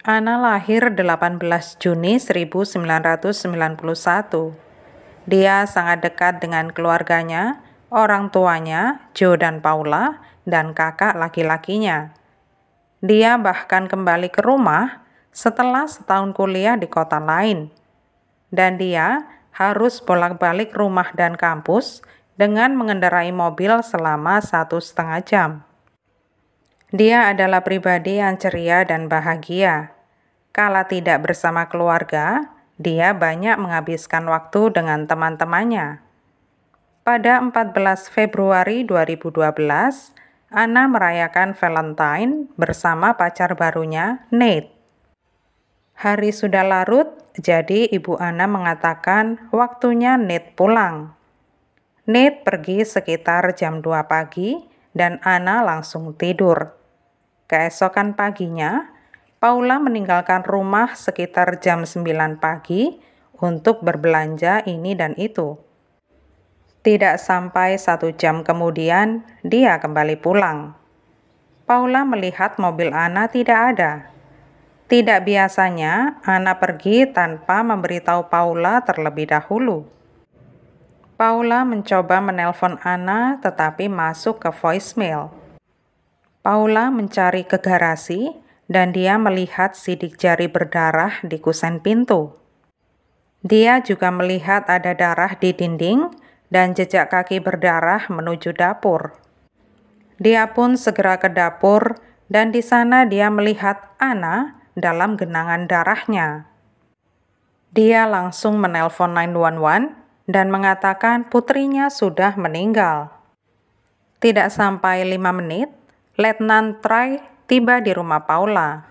Ana lahir 18 Juni 1991. Dia sangat dekat dengan keluarganya, orang tuanya, Joe dan Paula, dan kakak laki-lakinya. Dia bahkan kembali ke rumah setelah setahun kuliah di kota lain. Dan dia harus bolak-balik rumah dan kampus dengan mengendarai mobil selama 1,5 jam. Dia adalah pribadi yang ceria dan bahagia. Kala tidak bersama keluarga, dia banyak menghabiskan waktu dengan teman-temannya. Pada 14 Februari 2012, Ana merayakan Valentine bersama pacar barunya, Nate. Hari sudah larut, jadi ibu Ana mengatakan waktunya Nate pulang. Nate pergi sekitar jam 2 pagi dan Ana langsung tidur. Keesokan paginya, Paula meninggalkan rumah sekitar jam 9 pagi untuk berbelanja ini dan itu. Tidak sampai 1 jam kemudian, dia kembali pulang. Paula melihat mobil Ana tidak ada. Tidak biasanya, Ana pergi tanpa memberitahu Paula terlebih dahulu. Paula mencoba menelpon Ana tetapi masuk ke voicemail. Paula mencari ke garasi dan dia melihat sidik jari berdarah di kusen pintu. Dia juga melihat ada darah di dinding dan jejak kaki berdarah menuju dapur. Dia pun segera ke dapur dan di sana dia melihat Ana dalam genangan darahnya. Dia langsung menelpon 911 dan mengatakan putrinya sudah meninggal. Tidak sampai 5 menit, Letnan Troy tiba di rumah Paula.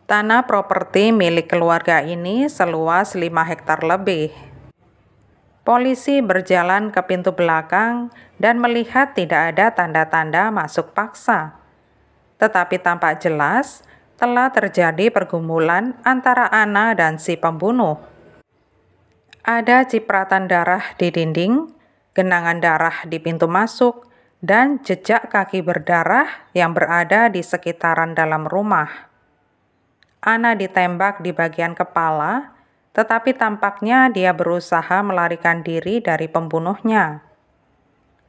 Tanah properti milik keluarga ini seluas 5 hektar lebih. Polisi berjalan ke pintu belakang dan melihat tidak ada tanda-tanda masuk paksa. Tetapi tampak jelas telah terjadi pergumulan antara Ana dan si pembunuh. Ada cipratan darah di dinding, genangan darah di pintu masuk, dan jejak kaki berdarah yang berada di sekitaran dalam rumah. Ana ditembak di bagian kepala, tetapi tampaknya dia berusaha melarikan diri dari pembunuhnya.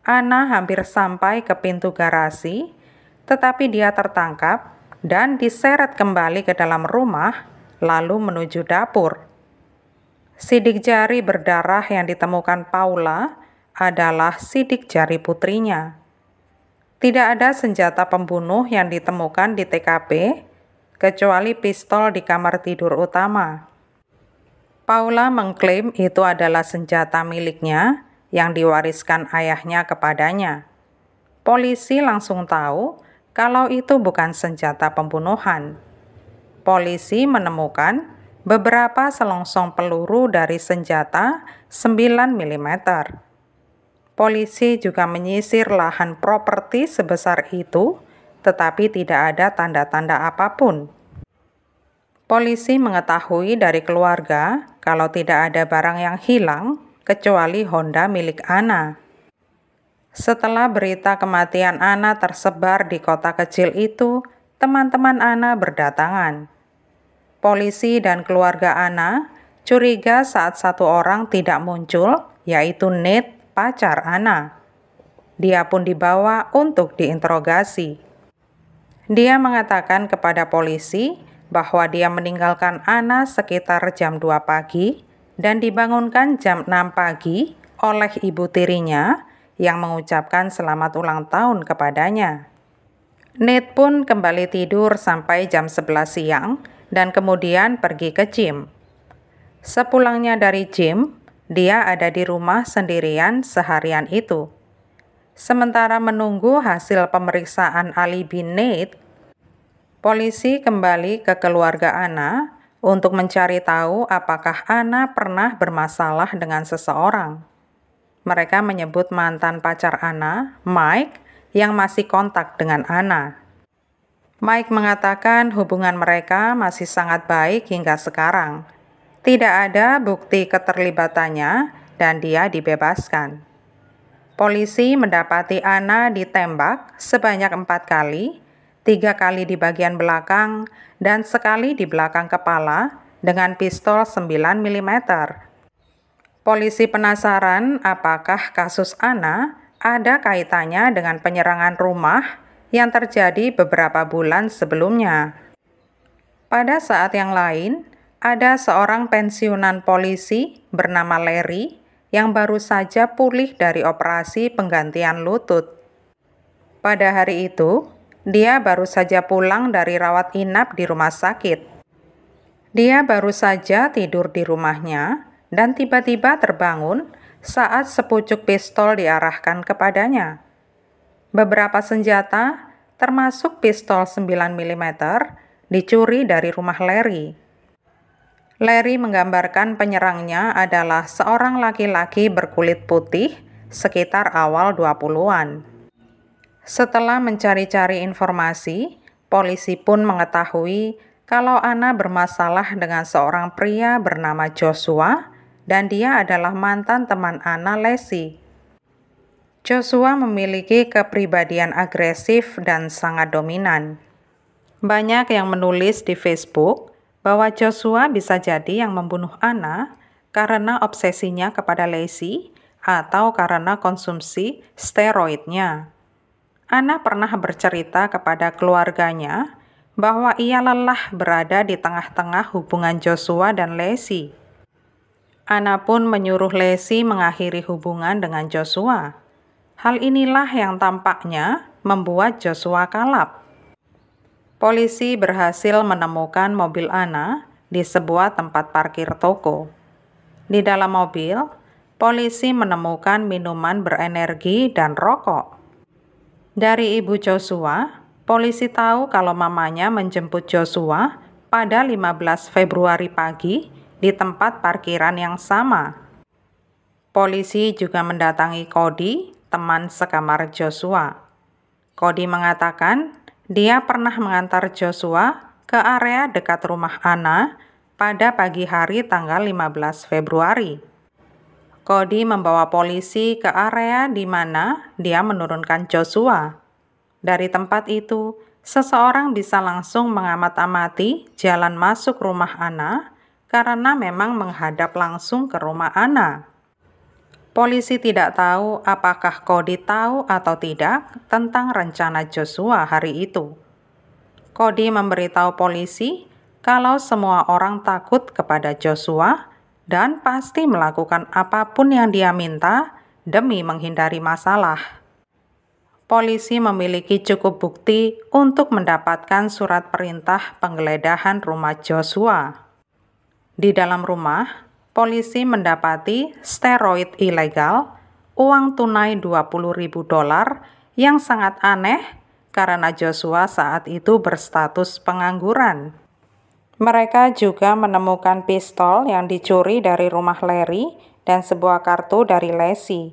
Ana hampir sampai ke pintu garasi, tetapi dia tertangkap dan diseret kembali ke dalam rumah, lalu menuju dapur. Sidik jari berdarah yang ditemukan Paula adalah sidik jari putrinya. Tidak ada senjata pembunuh yang ditemukan di TKP, kecuali pistol di kamar tidur utama. Paula mengklaim itu adalah senjata miliknya yang diwariskan ayahnya kepadanya. Polisi langsung tahu kalau itu bukan senjata pembunuhan. Polisi menemukan beberapa selongsong peluru dari senjata 9 mm. Polisi juga menyisir lahan properti sebesar itu, tetapi tidak ada tanda-tanda apapun. Polisi mengetahui dari keluarga kalau tidak ada barang yang hilang, kecuali Honda milik Ana. Setelah berita kematian Ana tersebar di kota kecil itu, teman-teman Ana berdatangan. Polisi dan keluarga Ana curiga saat satu orang tidak muncul, yaitu Nate, pacar Ana. Dia pun dibawa untuk diinterogasi. Dia mengatakan kepada polisi bahwa dia meninggalkan Ana sekitar jam 2 pagi dan dibangunkan jam 6 pagi oleh ibu tirinya yang mengucapkan selamat ulang tahun kepadanya. Nate pun kembali tidur sampai jam 11 siang dan kemudian pergi ke gym. Sepulangnya dari gym, dia ada di rumah sendirian seharian itu. Sementara menunggu hasil pemeriksaan alibi Nate, polisi kembali ke keluarga Ana untuk mencari tahu apakah Ana pernah bermasalah dengan seseorang. Mereka menyebut mantan pacar Ana, Mike, yang masih kontak dengan Ana. Mike mengatakan hubungan mereka masih sangat baik hingga sekarang. Tidak ada bukti keterlibatannya dan dia dibebaskan. Polisi mendapati Ana ditembak sebanyak 4 kali, 3 kali di bagian belakang, dan sekali di belakang kepala dengan pistol 9 mm. Polisi penasaran apakah kasus Ana ada kaitannya dengan penyerangan rumah yang terjadi beberapa bulan sebelumnya. Pada saat yang lain, ada seorang pensiunan polisi bernama Larry yang baru saja pulih dari operasi penggantian lutut. Pada hari itu, dia baru saja pulang dari rawat inap di rumah sakit. Dia baru saja tidur di rumahnya dan tiba-tiba terbangun saat sepucuk pistol diarahkan kepadanya. Beberapa senjata, termasuk pistol 9 mm, dicuri dari rumah Larry. Larry menggambarkan penyerangnya adalah seorang laki-laki berkulit putih sekitar awal 20-an. Setelah mencari-cari informasi, polisi pun mengetahui kalau Ana bermasalah dengan seorang pria bernama Joshua dan dia adalah mantan teman Ana, Leslie. Joshua memiliki kepribadian agresif dan sangat dominan. Banyak yang menulis di Facebook bahwa Joshua bisa jadi yang membunuh Ana karena obsesinya kepada Leslie atau karena konsumsi steroidnya. Ana pernah bercerita kepada keluarganya bahwa ia lelah berada di tengah-tengah hubungan Joshua dan Leslie. Ana pun menyuruh Leslie mengakhiri hubungan dengan Joshua. Hal inilah yang tampaknya membuat Joshua kalap. Polisi berhasil menemukan mobil Ana di sebuah tempat parkir toko. Di dalam mobil, polisi menemukan minuman berenergi dan rokok. Dari ibu Joshua, polisi tahu kalau mamanya menjemput Joshua pada 15 Februari pagi di tempat parkiran yang sama. Polisi juga mendatangi Cody, teman sekamar Joshua. Cody mengatakan dia pernah mengantar Joshua ke area dekat rumah Ana pada pagi hari tanggal 15 Februari. Cody membawa polisi ke area di mana dia menurunkan Joshua. Dari tempat itu, seseorang bisa langsung mengamat-amati jalan masuk rumah Ana karena memang menghadap langsung ke rumah Ana. Polisi tidak tahu apakah Cody tahu atau tidak tentang rencana Joshua hari itu. Cody memberitahu polisi kalau semua orang takut kepada Joshua dan pasti melakukan apapun yang dia minta demi menghindari masalah. Polisi memiliki cukup bukti untuk mendapatkan surat perintah penggeledahan rumah Joshua. Di dalam rumah, polisi mendapati steroid ilegal, uang tunai $20.000 yang sangat aneh karena Joshua saat itu berstatus pengangguran. Mereka juga menemukan pistol yang dicuri dari rumah Larry dan sebuah kartu dari Leslie.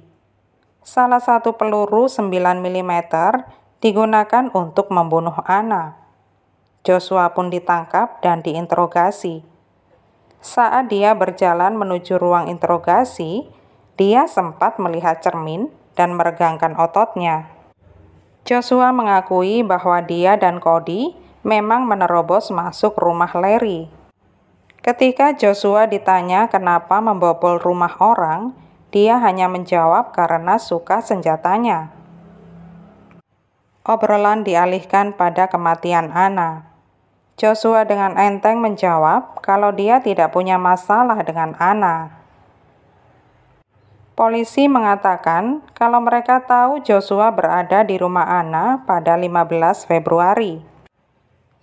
Salah satu peluru 9 mm digunakan untuk membunuh Ana. Joshua pun ditangkap dan diinterogasi. Saat dia berjalan menuju ruang interogasi, dia sempat melihat cermin dan meregangkan ototnya. Joshua mengakui bahwa dia dan Cody memang menerobos masuk rumah Larry. Ketika Joshua ditanya kenapa membobol rumah orang, dia hanya menjawab karena suka senjatanya. Obrolan dialihkan pada kematian Ana. Joshua dengan enteng menjawab kalau dia tidak punya masalah dengan Ana. Polisi mengatakan kalau mereka tahu Joshua berada di rumah Ana pada 15 Februari.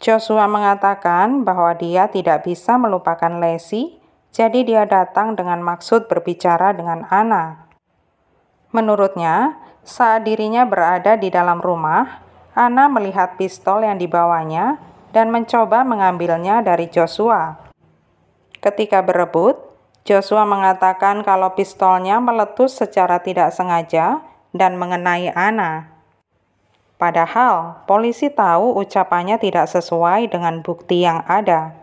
Joshua mengatakan bahwa dia tidak bisa melupakan Leslie, jadi dia datang dengan maksud berbicara dengan Ana. Menurutnya, saat dirinya berada di dalam rumah, Ana melihat pistol yang dibawanya dan mencoba mengambilnya dari Joshua. Ketika berebut, Joshua mengatakan kalau pistolnya meletus secara tidak sengaja dan mengenai Ana. Padahal, polisi tahu ucapannya tidak sesuai dengan bukti yang ada.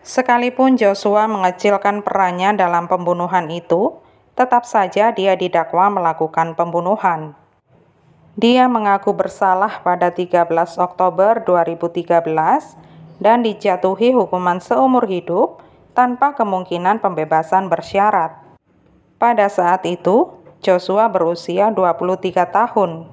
Sekalipun Joshua mengecilkan perannya dalam pembunuhan itu, tetap saja dia didakwa melakukan pembunuhan. Dia mengaku bersalah pada 13 Oktober 2013 dan dijatuhi hukuman seumur hidup tanpa kemungkinan pembebasan bersyarat. Pada saat itu, Joshua berusia 23 tahun.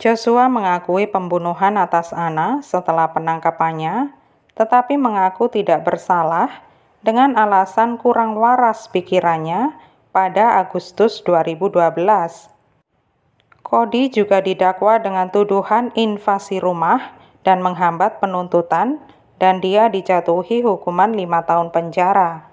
Joshua mengakui pembunuhan atas Anna setelah penangkapannya, tetapi mengaku tidak bersalah dengan alasan kurang waras pikirannya pada Agustus 2012. Cody juga didakwa dengan tuduhan invasi rumah dan menghambat penuntutan, dan dia dijatuhi hukuman 5 tahun penjara.